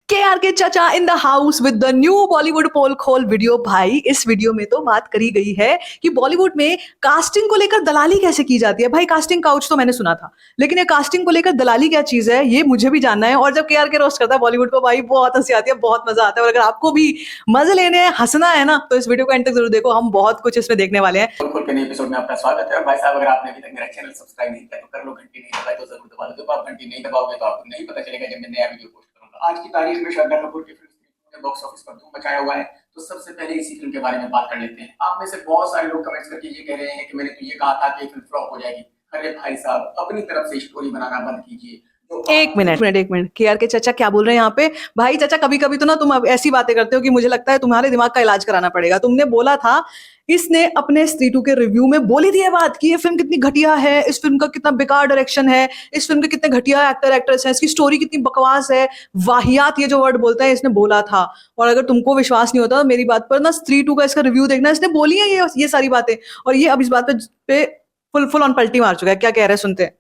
के चाचा in the house with the new Bollywood पोल खोल वीडियो। भाई इस वीडियो में तो बात करी गई है कि बॉलीवुड में कास्टिंग को लेकर दलाली कैसे की जाती है। भाई कास्टिंग काउच तो मैंने सुना था, लेकिन ये कास्टिंग को लेकर दलाली क्या चीज है ये मुझे भी जानना है। और जब के रोस्ट करता है बॉलीवुड को, भाई बहुत हंसी आती है, बहुत मजा आता है। और अगर आपको भी मजे लेने हैं, हंसना है ना, तो इस वीडियो को एंड तक जरूर देखो, हम बहुत कुछ इसमें देखने वाले हैं। खोल के नए एपिसोड में आपका स्वागत है। और भाई साहब, अगर आपने अभी तक मेरा चैनल सब्सक्राइब नहीं किया तो कर लो, घंटी नहीं दबाई तो जरूर दबा लो। जब आप घंटी नहीं दबाओगे तो आपको नहीं पता चलेगा जब मैं नया वीडियो पोस्ट करूंगा। आज की तारीख में श्रद्धा कपूर की फिल्म ने बॉक्स ऑफिस पर धूम मचाया हुआ है। तो सबसे पहले इसी फिल्म के बारे में बात कर लेते हैं। आप में से बहुत सारे लोग कमेंट्स करके ये कह रहे हैं कि मैंने तो ये कहा था कि फिल्म फ्लॉप हो जाएगी। अरे भाई साहब, अपनी तरफ से स्टोरी बनाना बंद कीजिए। एक मिनट के चाचा क्या बोल रहे हैं यहाँ पे। भाई चाचा, कभी कभी तो ना तुम ऐसी बातें करते हो कि मुझे लगता है तुम्हारे दिमाग का इलाज कराना पड़ेगा। तुमने बोला था, इसने अपने स्त्री 2 के रिव्यू में बोली थी ये बात कि ये फिल्म कितनी घटिया है, इस फिल्म का कितना बेकार डायरेक्शन है, इस फिल्म के कितने घटिया एक्टर एक्ट्रेस हैं, इसकी स्टोरी कितनी बकवास है, वाहियात, ये जो वर्ड बोलता है इसने बोला था। और अगर तुमको विश्वास नहीं होता तो मेरी बात पर ना स्त्री 2 का इसका रिव्यू देखना, इसने बोली है ये सारी बातें। और ये अब इस बात पे फुल ऑन पलटी मार चुका है। क्या कह रहे हैं, सुनते हैं।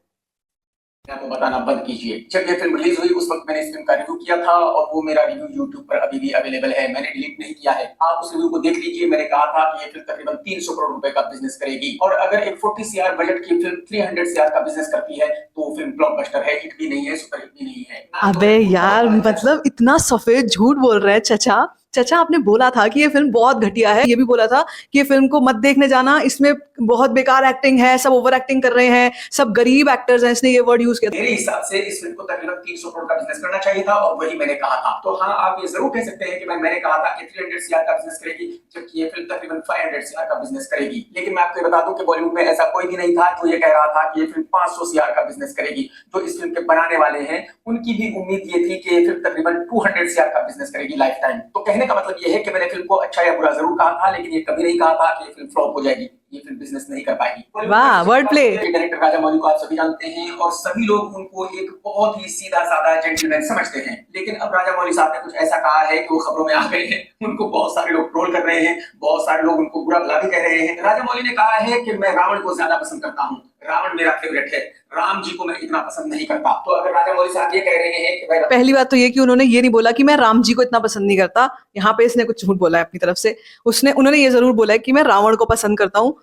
आपको बताना बंद कीजिए। जब ये फिल्म रिलीज हुई उस वक्त मैंने इस फिल्म का रिव्यू किया था और वो मेरा रिव्यू YouTube पर अभी भी अवेलेबल है, मैंने डिलीट नहीं किया है। आप उस रिव्यू को देख लीजिए। मैंने कहा था कि ये फिल्म तकरीबन 300 करोड़ रुपए का बिजनेस करेगी और अगर एक 40 CR बजट की फिल्म 300 CR का बिजनेस करती है तो वो फिल्म ब्लॉकबस्टर है, हिट भी नहीं है, सुपर हिट भी नहीं है। अबे यार, मतलब इतना सफेद झूठ बोल रहे हैं चाचा। चाचा, आपने बोला था कि ये फिल्म बहुत घटिया है, ये भी बोला था कि ये फिल्म को मत देखने जाना, इसमें बहुत बेकार एक्टिंग है, सब ओवर एक्टिंग कर रहे हैं, सब गरीब एक्टर्स हैं, इसने ये वर्ड यूज किया। मेरे हिसाब से इस फिल्म को तकरीबन 300 करोड़ का बिजनेस करना चाहिए था और वही मैंने कहा था। तो हाँ, आप ये जरूर कह सकते हैं कि मैंने कहा था कि 300 CR का बिजनेस करेगी, जबकि ये फिल्म तकरीबन 500 CR का बिजनेस करेगी। लेकिन मैं आपको बता दूं कि बॉलीवुड में ऐसा कोई भी नहीं था जो ये कह रहा था कि ये फिल्म 500 CR का बिजनेस करेगी। जो इस फिल्म के बनाने वाले हैं उनकी भी उम्मीद ये थी कि ये फिल्म तकरीबन 200 CR का बिजनेस करेगी लाइफ टाइम। तो कहने का मतलब ये है कि मैंने फिल्म को अच्छा या बुरा जरूर कहा था, लेकिन ये कभी नहीं कहा था कि ये फिल्म फ्लॉप हो जाएगी, ये फिल्म बिजनेस नहीं कर पाएगी। वाह, वर्ड प्ले। डायरेक्टर राजामौली को आप सभी जानते हैं और सभी लोग उनको एक बहुत ही सीधा साधा जेंटलमैन समझते हैं। लेकिन अब राजामौली साहब ने कुछ ऐसा कहा है कि वो खबरों में आ गए हैं। उनको बहुत सारे लोग ट्रोल कर रहे हैं, बहुत सारे लोग उनको बुरा भला भी कह रहे हैं। राजामौली ने कहा है कि मैं रावण को ज्यादा पसंद करता हूँ, रावण मेरा फेवरेट है, राम जी को मैं इतना पसंद नहीं करता। तो अगर राजामौली साहब ये कह रहे हैं कि भाई, पहली बात तो ये कि उन्होंने ये नहीं बोला कि मैं राम जी को इतना पसंद नहीं करता। यहाँ पे इसने कुछ झूठ बोला है अपनी तरफ से। उन्होंने ये जरूर बोला है कि मैं रावण को पसंद करता हूँ।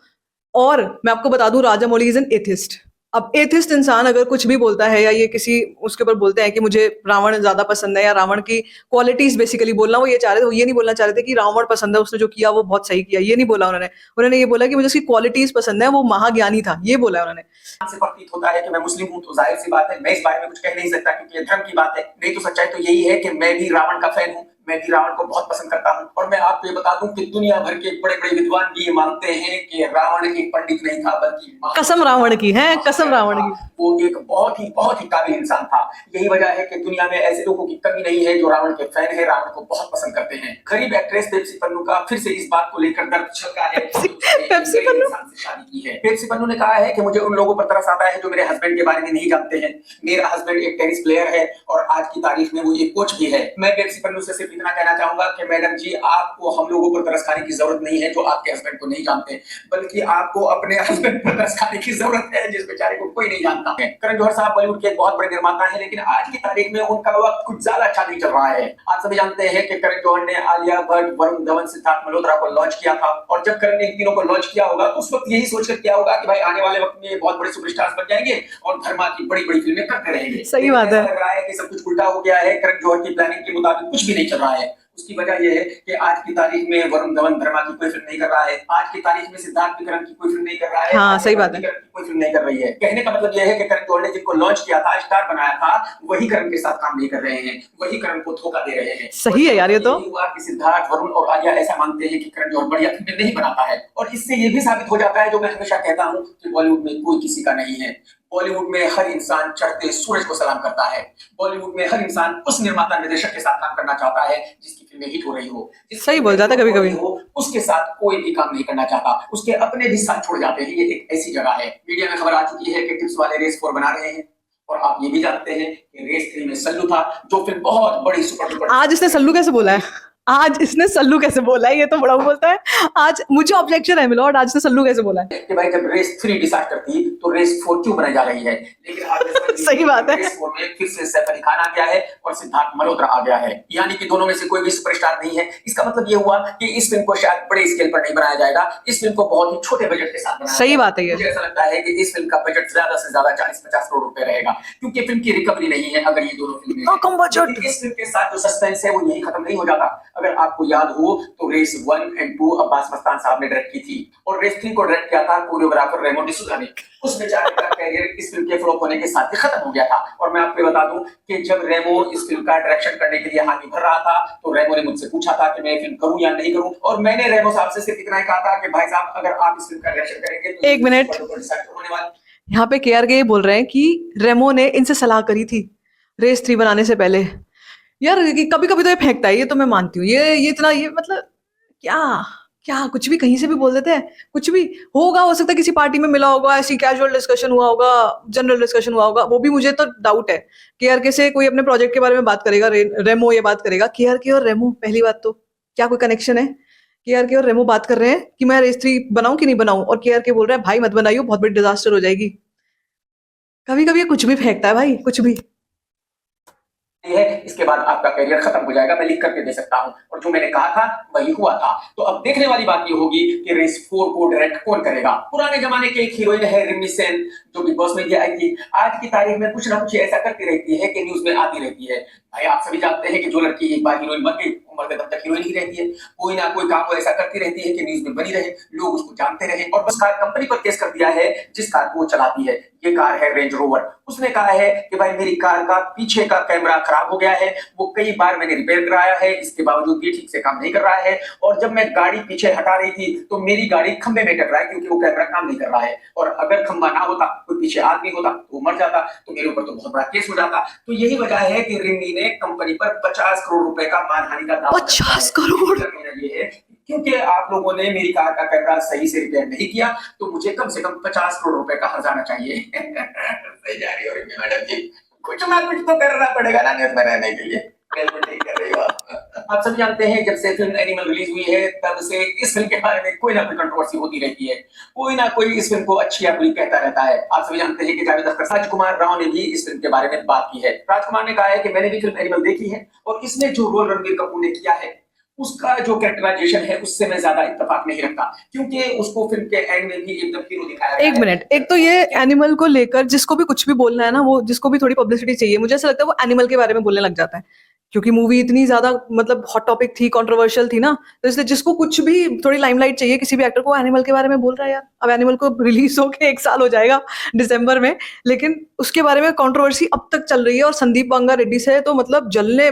और मैं आपको बता दूं, राजामौली इज एन एथिस्ट। अब एथिस्ट इंसान अगर कुछ भी बोलता है या ये किसी उसके ऊपर बोलते हैं कि मुझे रावण ज्यादा पसंद है या रावण की क्वालिटीज बेसिकली बोलना, वो ये चाह रहे थे, वो ये नहीं बोलना चाह रहे थे कि रावण पसंद है, उसने जो किया वो बहुत सही किया, ये नहीं बोला उन्होंने ये बोला कि मुझे उसकी क्वालिटीज पसंद है, वो महाज्ञानी था, ये बोला उन्होंने। से प्रतीत होता है कि मैं मुस्लिम हूं, तो जाहिर सी बात है मैं इस बारे में कुछ कह नहीं सकता क्योंकि ये धर्म की बात है। नहीं तो सच्चाई तो यही है कि मैं भी रावण का फैन हूं, मैं भी रावण को बहुत पसंद करता हूं। और मैं आपको ये बता दूं कि दुनिया भर के बड़े बड़े विद्वान भी ये मानते हैं कि रावण एक पंडित नहीं था बल्कि कसम रावण की है, कसम रावण की, वो एक बहुत ही काबिल इंसान था। यही वजह है कि दुनिया में ऐसे लोगों की कमी नहीं है जो रावण के फैन है, रावण को बहुत पसंद करते हैं। गरीब एक्ट्रेस पेप्सी पन्नू का फिर से इस बात को लेकर दर्द छलका है। पेप्सी पन्नू से शादी की है। पेप्सी पन्नू ने कहा है कि मुझे उन लोगों पर तरस आता है जो मेरे हस्बैंड के बारे में नहीं जानते हैं। मेरा हस्बैंड एक टेनिस प्लेयर है और आज की तारीख में वो एक कोच भी है। मैं पेप्सी पन्नू से सिर्फ इतना कहना चाहूंगा कि मैडम जी, आपको हम लोगों पर तरस खाने की जरूरत नहीं है जो आपके हस्बैंड को नहीं जानते, बल्कि आपको अपने हस्बैंड पर तरस खाने की जरूरत है जिस बेचारे को कोई नहीं जानता है। करण जौहर साहब बॉलीवुड के एक बहुत बड़े निर्माता है, लेकिन आज की तारीख में उनका वक्त कुछ ज्यादा अच्छा नहीं चल रहा है। आप सभी जानते हैं कि करण जौहर ने आलिया भट्ट, वरुण धवन, सिद्धार्थ मल्होत्रा को लॉन्च किया था और जब करण ने इन तीनों को लॉन्च किया होगा तो उस वक्त यही सोचकर किया होगा कि भाई आने वाले वक्त में बहुत बड़े सुपरस्टार्स बन जाएंगे और धर्मा की बड़ी बड़ी फिल्में करते रहेंगे। सही बात है। लग रहा है कि सब कुछ उल्टा हो गया है। करण जौहर की प्लानिंग के मुताबिक कुछ भी नहीं चल रहा है। उसकी वजह यह है कि आज की तारीख में वरुण धवन धर्मा की कोई फिल्म नहीं कर रहा है, आज की तारीख में सिद्धार्थ भी करण की कोई फिल्म नहीं कर रहा है। हाँ, सही बात है। कोई फिल्म नहीं कर रही है। कहने का मतलब यह है कि करण जौहर ने जिनको लॉन्च किया था, स्टार बनाया था, वही करण के साथ काम नहीं कर रहे हैं, वही करण को धोखा दे रहे हैं। सही है यार, ये तो हुआ कि सिद्धार्थ, वरुण और आलिया ऐसा मानते हैं कि करण जौहर बढ़िया फिल्में नहीं बनाता है और इससे ये भी साबित हो जाता है जो मैं हमेशा कहता हूं कि बॉलीवुड में कोई किसी का नहीं है। बॉलीवुड में हर इंसान चढ़ते सूरज को सलाम करता है। बॉलीवुड में हर इंसान उस निर्माता निर्देशक के साथ काम करना चाहता है जिसकी फिल्में हिट हो रही हो। सही बोल जाता कभी कभी, उसके साथ कोई भी काम नहीं करना चाहता, उसके अपने भी साथ छोड़ जाते हैं। ये एक ऐसी जगह है। मीडिया में खबर आ चुकी है कि टिप्स वाले रेस 4 बना रहे हैं और आप ये भी जानते हैं कि रेस 3 में सल्लू था, जो फिल्म बहुत बड़ी सुपर डुपर। आज इसने सल्लू कैसे बोला है? आज इसने सल्लू कैसे बोला है, ये तो बड़ा बोलता है। आज मुझे ऑब्जेक्शन है मिलॉर्ड, आज इसने सल्लू कैसे बोला है। कि भाई जब रेस 3 डिसास्टर थी तो रेस 4 क्यों बनाई जा रही है, लेकिन आज सही बात है। रेस 4 में फिर से सैफ अली खान आ गया है और सिद्धार्थ मल्होत्रा आ गया है, यानी कि दोनों में से कोई भी सुपरस्टार नहीं है। इसका मतलब ये हुआ कि इस फिल्म को शायद बड़े स्केल पर नहीं बनाया जाएगा, इस फिल्म को बहुत ही छोटे बजट के साथ बनाया सही जाएगा। बात है ये। मुझे ऐसा लगता है कि इस फिल्म का बजट ज्यादा से ज्यादा 40-50 करोड़ रुपए रहेगा, क्योंकि फिल्म की रिकवरी नहीं है अगर ये दोनों फिल्में इतना कम बजट। लेकिन इस फिल्म के साथ जो सस्पेंस है वो यही खत्म नहीं हो जाता। अगर आपको याद हो तो रेस 1 एंड 2 अब्बास मस्तान साहब ने डायरेक्ट की थी और रेस 3 को डायरेक्ट किया था कोरियोग्राफर रेमो डिसूजा ने। उस बेचारे का कैरियर इस फिल्म के फ्लॉप होने के साथ ही खत्म हो गया था। और मैं आपको बता दूं कि जब रेमो इस फिल्म का डायरेक्शन करने के लिए हामी भर रहा था तो रेमो ने मुझसे पूछा था कि मैं फिल्म करूं या नहीं करूं, और मैंने रेमो साहब से सिर्फ इतना ही कहा था कि भाई साहब अगर आप इस फिल्म का डायरेक्शन करेंगे तो एक मिनट। होने वाला। यहाँ पे केआरके ये बोल रहे हैं कि रेमो ने इनसे सलाह करी थी रेस 3 बनाने से पहले। यार कभी कभी तो ये फेंकता है, ये तो मैं मानती हूँ। ये इतना, ये मतलब क्या क्या कुछ भी कहीं से भी बोल देते हैं, कुछ भी होगा। हो सकता है किसी पार्टी में मिला होगा, ऐसी कैजुअल डिस्कशन हुआ होगा, जनरल डिस्कशन हुआ होगा, वो भी मुझे तो डाउट है। केआरके से कोई अपने प्रोजेक्ट के बारे में बात करेगा, रेमो ये बात करेगा। केआरके और रेमो, पहली बात तो क्या कोई कनेक्शन है? केआरके और रेमो बात कर रहे हैं कि मैं रेस 3 बनाऊं कि नहीं बनाऊं, और केआरके बोल रहा है भाई मत बनाइयो, बहुत बड़ी डिजास्टर हो जाएगी। कभी कभी ये कुछ भी फेंकता है भाई, कुछ भी। है, इसके बाद आपका करियर खत्म हो जाएगा, मैं लिख करके दे सकता हूं, और जो मैंने कहा था वही हुआ था। तो अब देखने वाली बात ये होगी कि रेस 4 को डायरेक्ट कौन करेगा। पुराने जमाने के एक हीरोइन है रिमी सेन, जो बिग बॉस में भी आई थी। आज की तारीख में कुछ ना कुछ ऐसा करती रहती है कि न्यूज में आती रहती है। भाई आप सभी जानते हैं कि जो लड़की एक बार हीरोइन बन गई उम्र के दम तक हीरोइन ही रहती है। कोई ना कोई काम वो ऐसा करती रहती है कि न्यूज में बनी रहे, लोग उसको जानते रहे। और बस कार कंपनी पर केस कर दिया है जिस कार को वो चलाती है। ये कार है रेंज रोवर। उसने कहा है कि भाई मेरी कार का पीछे का कैमरा खराब हो गया है, वो कई बार मैंने रिपेयर कराया है, इसके बावजूद भी ठीक से काम नहीं कर रहा है। और जब मैं गाड़ी पीछे हटा रही थी तो मेरी गाड़ी खंबे में टकरा है क्योंकि वो कैमरा काम नहीं कर रहा है। और अगर खंबा ना होता, कोई पीछे आदमी होता तो मर जाता, तो मेरे ऊपर तो बहुत बड़ा केस हो जाता। तो यही वजह है कि रिमी ने कंपनी पर 50 करोड़ रुपए का मानहानि का दावा 50 करोड़। ये है क्योंकि आप लोगों ने मेरी कार का कैमरा सही से रिपेयर नहीं किया, तो मुझे कम से कम 50 करोड़ रुपए का हर्जाना चाहिए। सही जा रही हो रिमी मैडम जी, कुछ ना कुछ तो करना पड़ेगा ना न्यूज़ में रहने के लिए। बिल्कुल ठीक कर रही हो आप सभी जानते हैं जब से फिल्म एनिमल रिलीज हुई है तब से इस फिल्म के बारे में कोई ना कोई कंट्रोवर्सी होती रहती है। कोई ना कोई इस फिल्म को अच्छी या बुरी कहता रहता है। आप सभी जानते हैं कि जावेद अख्तर, राजकुमार राव ने भी इस फिल्म के बारे में बात की है। राजकुमार ने कहा है कि मैंने भी फिल्म एनिमल देखी है और इसमें जो रोल रणबीर कपूर ने किया है उसका जो कैरेक्टराइजेशन है उससे मैं ज्यादा इत्तेफाक नहीं रखता, क्योंकि उसको फिल्म के एंड में भी एकदम हीरो दिखाया गया है। एक मिनट, एक तो ये एनिमल को लेकर जिसको भी कुछ भी बोलना है ना, वो जिसको भी थोड़ी पब्लिसिटी चाहिए, मुझे ऐसा लगता है वो एनिमल के बारे में बोलने लग जाता है। क्योंकि मूवी इतनी ज्यादा मतलब हॉट टॉपिक थी, कंट्रोवर्शियल थी ना, तो इसलिए जिसको कुछ भी थोड़ी लाइमलाइट चाहिए किसी भी एक्टर को, एनिमल के बारे में बोल रहा है यार। अब एनिमल को रिलीज होके 1 साल हो जाएगा दिसंबर में, लेकिन उसके बारे में कंट्रोवर्सी अब तक चल रही है। और संदीप बांगा रेड्डी से तो मतलब जलने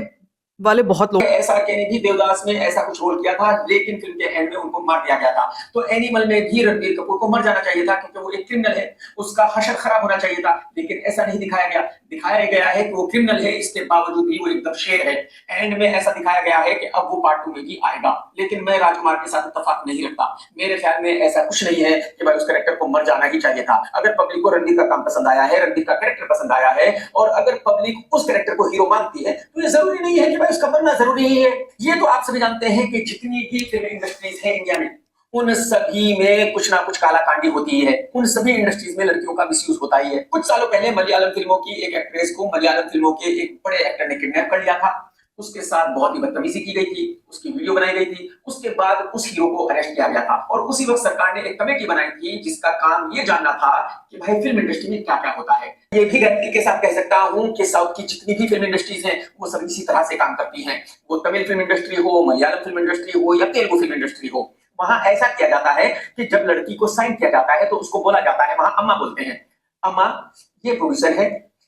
वाले बहुत लोग। एसआरके ने भी देवदास में ऐसा कुछ रोल किया था, लेकिन फिल्म के एंड में उनको मार दिया गया था। तो एनिमल में भी रणबीर कपूर को मर जाना चाहिए था, क्योंकि वो एक क्रिमिनल है, उसका हशर खराब होना चाहिए था, लेकिन ऐसा नहीं दिखाया गया। दिखाया गया है कि वो क्रिमिनल है, इसके बावजूद भी वो एकदम शेर है। एंड में ऐसा दिखाया गया है कि अब वो पार्ट 2 में भी आएगा, लेकिन मैं राजकुमार के साथ इत्तेफाक नहीं रखता। मेरे ख्याल में ऐसा कुछ नहीं है कि भाई उस कैरेक्टर को मर जाना ही चाहिए था। अगर पब्लिक को रणबीर का काम पसंद आया है, रणबीर का कैरेक्टर पसंद आया है, और अगर पब्लिक उस कैरेक्टर को हीरो मानती है, तो ये जरूरी नहीं है कि भाई उसका मरना जरूरी है। ये तो आप सभी जानते हैं कि जितनी भी फिल्म इंडस्ट्रीज है इंडिया में, उन सभी में कुछ ना कुछ कालाकांडी होती है। उन सभी इंडस्ट्रीज में लड़कियों का मिसयूज होता ही है। कुछ सालों पहले मलयालम फिल्मों की एक एक्ट्रेस को मलयालम फिल्मों के एक बड़े एक्टर ने किडनैप कर लिया था। उसके साथ बहुत ही बदतमीजी की गई थी, उसकी वीडियो बनाई गई थी। उसके बाद उस हीरो को अरेस्ट किया गया था, और उसी वक्त सरकार ने एक कमेटी बनाई थी जिसका काम ये जानना था कि भाई फिल्म इंडस्ट्री में क्या क्या होता है। ये भी गारंटी के साथ कह सकता हूं कि साउथ की जितनी भी फिल्म इंडस्ट्रीज हैं वो सब इसी तरह से काम करती हैं। वो तमिल फिल्म इंडस्ट्री हो, मलयालम फिल्म इंडस्ट्री हो या तेलुगु फिल्म इंडस्ट्री हो, वहां ऐसा किया जाता है कि जब लड़की को साइन किया जाता है तो उसको बोला जाता है, वहां अम्मा बोलते हैं, अम्मा ये प्रोड्यूसर है,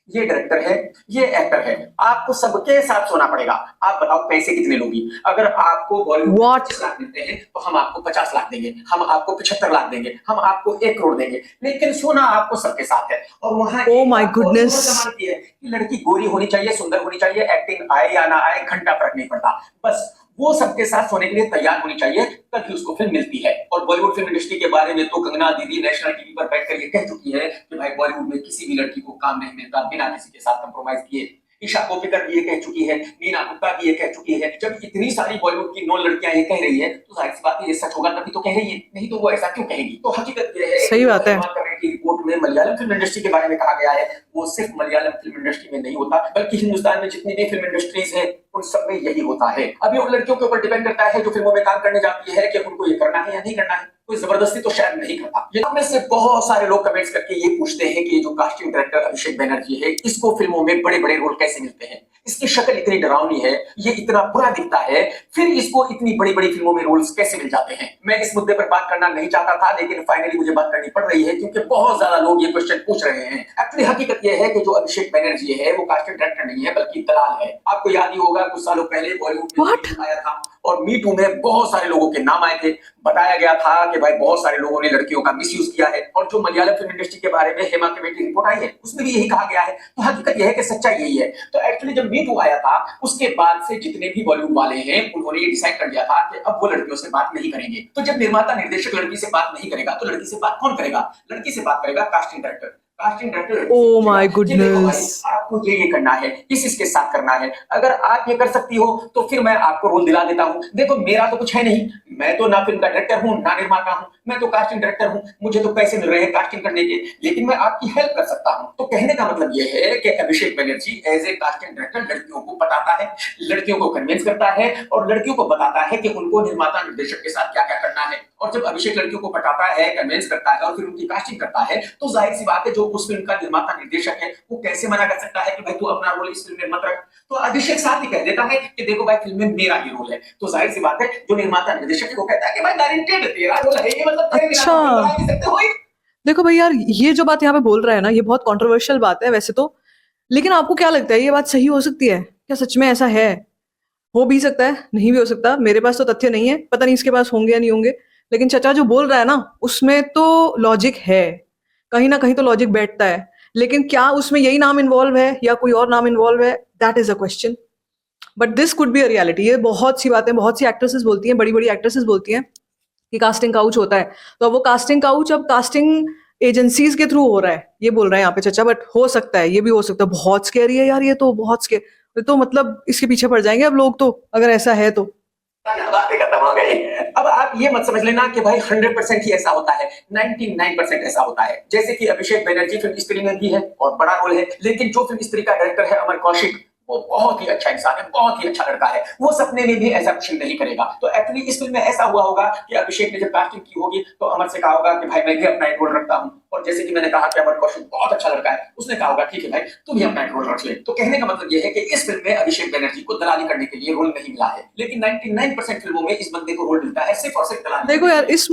ये डायरेक्टर है, ये एक्टर है, आपको सबके साथ सोना पड़ेगा। आप बताओ पैसे कितने लोगी? अगर आपको बॉलीवुड 25 लाख मिलते हैं तो हम आपको 50 लाख देंगे, हम आपको 75 लाख देंगे, हम आपको 1 करोड़ देंगे, लेकिन सोना आपको सबके साथ है। और वहां Oh my goodness! मानती है कि लड़की गोरी होनी चाहिए, सुंदर होनी चाहिए, एक्टिंग आए या ना आए घंटा फर्क नहीं पड़ता, बस वो सबके साथ सोने के लिए तैयार होनी चाहिए, तभी उसको फिल्म मिलती है। और बॉलीवुड फिल्म इंडस्ट्री के बारे में तो कंगना दीदी नेशनल टीवी पर बैठकर ये कह चुकी है कि भाई बॉलीवुड में किसी भी लड़की को काम नहीं मिलता बिना किसी के साथ कंप्रोमाइज किए। ईशा कोप्पिकर भी ये कह चुकी है, नीना गुप्ता भी ये कह चुकी है। जब इतनी सारी बॉलीवुड की 9 लड़कियां ये कह रही है तो जाहिर सी बात है ये सच होगा तभी तो कह रही है, नहीं तो वो ऐसा क्यों कहेगी। तो हकीकत ये है सही बात है। हेमा कमिटी की रिपोर्ट में मलयालम फिल्म इंडस्ट्री के बारे में कहा गया है वो सिर्फ मलयालम फिल्म इंडस्ट्री में नहीं होता बल्कि हिंदुस्तान में जितनी भी फिल्म इंडस्ट्रीज है उन सब में यही होता है। अभी उन लड़कियों के ऊपर डिपेंड करता है जो फिल्मों में काम करने जाती है कि उनको ये करना है या नहीं करना है, कोई जबरदस्ती तो शायद नहीं करता। ये में से बहुत सारे लोग कमेंट्स करके ये पूछते हैं कि ये जो कास्टिंग डायरेक्टर अभिषेक बनर्जी है इसको फिल्मों में बड़े बड़े रोल कैसे मिलते हैं, इसकी शक्ल इतनी डरावनी है, ये इतना बुरा दिखता है, फिर इसको इतनी बड़ी बड़ी फिल्मों में रोल्स कैसे मिल जाते हैं। मैं इस मुद्दे पर बात करना नहीं चाहता था लेकिन फाइनली मुझे बात करनी पड़ रही है क्योंकि बहुत ज्यादा लोग ये क्वेश्चन पूछ रहे हैं। एक्चुअली हकीकत यह है कि जो अभिषेक बनर्जी है वो कास्टिंग डायरेक्टर नहीं है बल्कि दलाल है। आपको याद ही होगा कुछ सालों पहले बॉलीवुड में आया था और मी टू में बहुत सारे लोगों के नाम आए थे, बताया गया था कि भाई बहुत सारे लोगों ने लड़कियों का मिसयूज किया है और जो मलयालम फिल्म इंडस्ट्री के बारे में हेमा कमेटी रिपोर्ट आई है उसमें भी यही कहा गया है। तो हकीकत यह है कि सच्चाई यही है। तो एक्चुअली जब मी टू आया था उसके बाद से जितने भी बॉलीवुड वाले हैं उन्होंने ये डिसाइड कर लिया था कि अब वो लड़कियों से बात नहीं करेंगे। तो जब निर्माता निर्देशक लड़की से बात नहीं करेगा तो लड़की से बात कौन करेगा? लड़की से बात करेगा casting director. Casting director Oh my goodness. आपको ये करना है, इसके साथ करना है, अगर आप ये कर सकती हो तो फिर मैं आपको रोल दिला देता हूं। देखो मेरा तो कुछ है नहीं, मैं तो ना फिल्म का डायरेक्टर हूं ना निर्माता हूं, मैं तो कास्टिंग डायरेक्टर हूं, मुझे तो पैसे मिल रहे हैं कास्टिंग करने के, लेकिन मैं आपकी हेल्प कर सकता हूं। तो कहने का मतलब ये है कि Abhishek Banerjee as a casting director लड़कियों को बताता है, लड़कियों को कन्विंस करता है और लड़कियों को बताता है कि उनको निर्माता निर्देशक के साथ क्या क्या करना है। और जब अभिषेक लड़कियों को बताता है, कन्विंस करता है और फिर उनकी कास्टिंग करता है तो जाहिर सी बात है जो उस फिल्म का निर्माता निर्देशक है वो कैसे मना कर सकता है कि भाई तू अपना रोल इस फिल्म में मत रख। तो अभिषेक साथ ही कह देता है कि देखो भाई फिल्म में मेरा ही रोल है। तो जाहिर सी बात है जो निर्माता निर्देशक है वो कहता है कि भाई गारंटेड तेरा रोल है, ये मतलब तेरे बिना तो फिल्म बना नहीं सकते हो। देखो भाई यार, ये जो बात यहाँ पे बोल रहा है ना, ये बहुत कंट्रोवर्शियल बात है वैसे तो, लेकिन आपको क्या लगता है ये बात सही हो सकती है? क्या सच में ऐसा है? हो भी सकता है, नहीं भी हो सकता। मेरे पास तो तथ्य नहीं है, पता नहीं इसके पास होंगे या नहीं होंगे, लेकिन चचा जो बोल रहा है ना उसमें तो लॉजिक है, कहीं ना कहीं तो लॉजिक बैठता है। लेकिन क्या उसमें यही नाम इन्वॉल्व है या कोई और नाम इन्वॉल्व है, that is a question. But this could be a reality. ये बहुत सी बातें बहुत सी एक्ट्रेसेस बोलती हैं, बड़ी बड़ी एक्ट्रेसेस बोलती हैं कि कास्टिंग काउच होता है, तो अब वो कास्टिंग काउच अब कास्टिंग एजेंसीज के थ्रू हो रहा है, ये बोल रहे हैं यहाँ पे चचा। बट हो सकता है, ये भी हो सकता है। बहुत स्केरी है यार, ये तो बहुत स्केरी, तो मतलब इसके पीछे पड़ जाएंगे अब लोग तो, अगर ऐसा है तो। बातें खत्म हो गई। अब आप ये मत समझ लेना कि भाई 100% ही ऐसा होता है, 99% ऐसा होता है। जैसे कि अभिषेक बनर्जी फिल्म स्त्री में भी है और बड़ा रोल है, लेकिन जो फिल्म स्त्री का डायरेक्टर है अमर कौशिक वो बहुत ही अच्छा इंसान है, बहुत ही अच्छा लड़का है, वो सपने में भी ऐसा कुछ नहीं करेगा। तो एक्चुअली इस फिल्म में ऐसा हुआ होगा कि अभिषेक ने जब कास्टिंग की होगी तो अमर से कहा होगा कि भाई मैं भी अपना एक रोल रखता हूं, और जैसे कि मैंने कहा कि अमर कौशिक बहुत अच्छा लड़का है, उसने कहा होगा ठीक है भाई तू भी अपना एक रोल रख ले। तो कहने का मतलब ये है कि इस फिल्म में अभिषेक बनर्जी को दलाली करने के लिए रोल नहीं मिला है, लेकिन 99% फिल्मों में इस बंदे को रोल मिलता है सिर्फ और सिर्फ दलाली। देखो यार, इस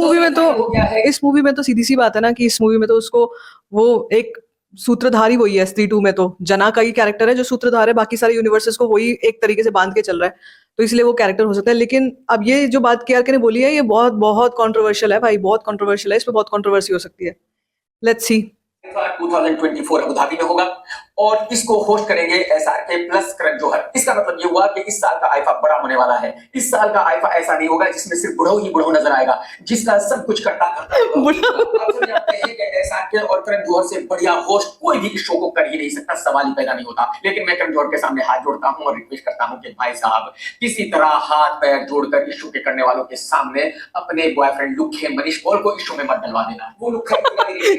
मूवी में तो सीधी सी बात है ना कि इस मूवी में तो उसको वो एक सूत्रधारी वही है। स्त्री 2 में तो जना का ही कैरेक्टर है जो सूत्रधार है, बाकी सारे यूनिवर्सेस को वही एक तरीके से बांध के चल रहा है, तो इसलिए वो कैरेक्टर हो सकता है। लेकिन अब ये जो बात केआरके ने बोली है ये बहुत बहुत कंट्रोवर्शियल है भाई, बहुत कंट्रोवर्शियल है, इस पे बहुत कंट्रोवर्सी हो सकती है। Let's see. 2024 अबू धाबी में होगा और इसको होस्ट करेंगे एसआरके प्लस करण जौहर। इसका मतलब ये हुआ कि इस साल का आईफा बड़ा होने वाला है। इस साल का आईफा ऐसा नहीं होगा जिसमें सिर्फ बुढ़ो ही बुढ़ो नजर आएगा, जिसका सब कुछ करता करता एसआरके और करण जौहर से बढ़िया होस्ट कोई भी इस शो को कर ही नहीं सकता, सवाल ही पैदा नहीं होता। लेकिन मैं करण जौहर के सामने हाथ जोड़ता हूं और रिक्वेस्ट करता हूं कि भाई साहब किसी तरह हाथ पैर जोड़कर इस शो के करने वालों के सामने अपने बॉयफ्रेंड लुखे मनीष पॉल को इस शो में मत डलवा देना। वो लुखे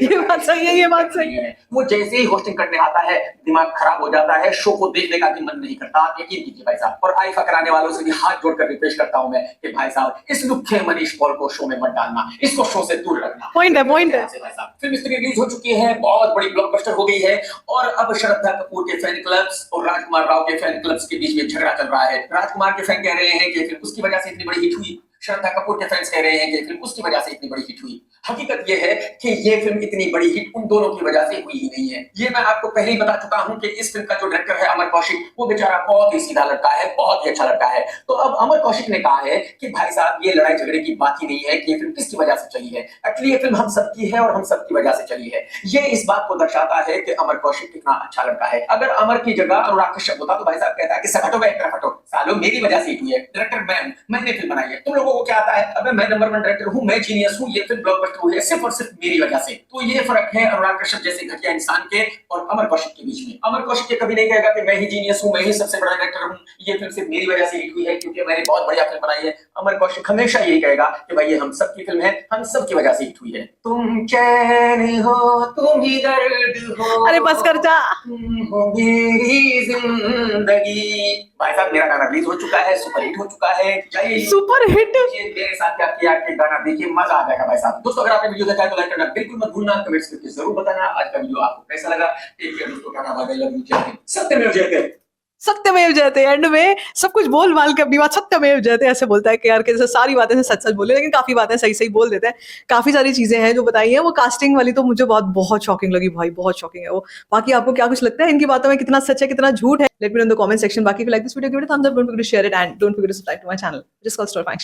ये बात सही है, ये बात सही है। वो जैसे ही होस्टिंग करने आता है दिमाग खराब हो जाता है, शो को देखने का भी मन नहीं करता, आप यकीन कीजिए भाई साहब। और आईफा कराने वालों से भी हाथ जोड़कर रिक्वेस्ट करता हूं मैं कि भाई साहब इस लुखे मनीष पॉल को शो में मत डालना, इसको शो से दूर रखना। पॉइंट है, पॉइंट है। फिल्म स्त्री रिलीज हो चुकी है, बहुत बड़ी ब्लॉकबस्टर हो गई है और अब श्रद्धा कपूर के फैन क्लब्स और राजकुमार राव के फैन क्लब्स के बीच में झगड़ा चल रहा है। राजकुमार के फैन कह रहे हैं कि फिल्म उसकी वजह से इतनी बड़ी हिट हुई, श्रद्धा कपूर के फैंस कह रहे हैं कि फिल्म उसकी वजह से इतनी बड़ी हिट हुई। हकीकत यह है कि ये फिल्म इतनी बड़ी हिट उन दोनों की वजह से हुई ही नहीं है। ये मैं आपको पहले ही बता चुका हूं कि इस फिल्म का जो डायरेक्टर है अमर कौशिक, वो बेचारा बहुत ही सीधा लड़का है, बहुत ही अच्छा लड़का है। तो अब अमर कौशिक ने कहा है कि भाई साहब ये लड़ाई झगड़े की बात ही नहीं है कि ये फिल्म किसकी वजह से चली है। एक्चुअली ये फिल्म हम सबकी है और हम सबकी वजह से चली है। ये इस बात को दर्शाता है कि अमर कौशिक कितना अच्छा लड़का है। अगर अमर की जगह अनुराग कश्यप होता तो भाई साहब कहता है कि सब हटो, एक तरफ हटो, सालो मेरी वजह से हिट हुई है, डायरेक्टर मैंने फिल्म बनाई है, तुम लोगों लोगों को क्या आता है, अबे मैं नंबर 1 डायरेक्टर हूँ, मैं जीनियस हूँ, ये फिल्म ब्लॉकबस्टर हुई है सिर्फ और सिर्फ मेरी वजह से। तो ये फर्क है अनुराग कश्यप जैसे घटिया इंसान के और अमर कौशिक के बीच में। अमर कौशिक ये कभी नहीं कहेगा कि मैं ही जीनियस हूँ, मैं ही सबसे बड़ा डायरेक्टर हूँ, ये फिल्म सिर्फ मेरी वजह से हिट हुई है क्योंकि मैंने बहुत बढ़िया फिल्म बनाई है। अमर कौशिक हमेशा यही कहेगा कि भाई ये हम सबकी फिल्म है, हम सबकी वजह से हिट हुई है। तुम चैन हो, तुम ही दर्द हो, अरे बस कर जा। तुम हो मेरी जिंदगी। भाई साहब मेरा गाना रिलीज हो चुका है, सुपर हिट हो चुका है। Super hit. मेरे साथ क्या किया कि गाना देखिए, मजा आ जाएगा भाई साहब। दोस्तों अगर आपने वीडियो देखा है तो लाइक करना बिल्कुल मत भूलना, कमेंट्स करके जरूर बताना आज का वीडियो आपको कैसा लगा। टेक केयर दोस्तों, tata bye bye, love you, जय हिंद, सत्यमेव जयते। सत्यमेव जयते, एंड में सब कुछ बोल माल के अपनी बात सत्यमेव जयते ऐसे बोलता है KRK, जैसे सारी बातें से सच सच बोले, लेकिन काफी बातें सही सही बोल देते हैं। काफी सारी चीजें हैं जो बताई हैं। वो कास्टिंग वाली तो मुझे बहुत शॉकिंग लगी भाई, बहुत शॉकिंग है वो। बाकी आपको क्या कुछ लगता है इनकी बातों में, कितना सच है कितना झूठ है? Let me know in the comment section. बाकी if you like this video, give it a thumbs up, don't forget to share it and don't forget to subscribe to my channel, just called Story Function.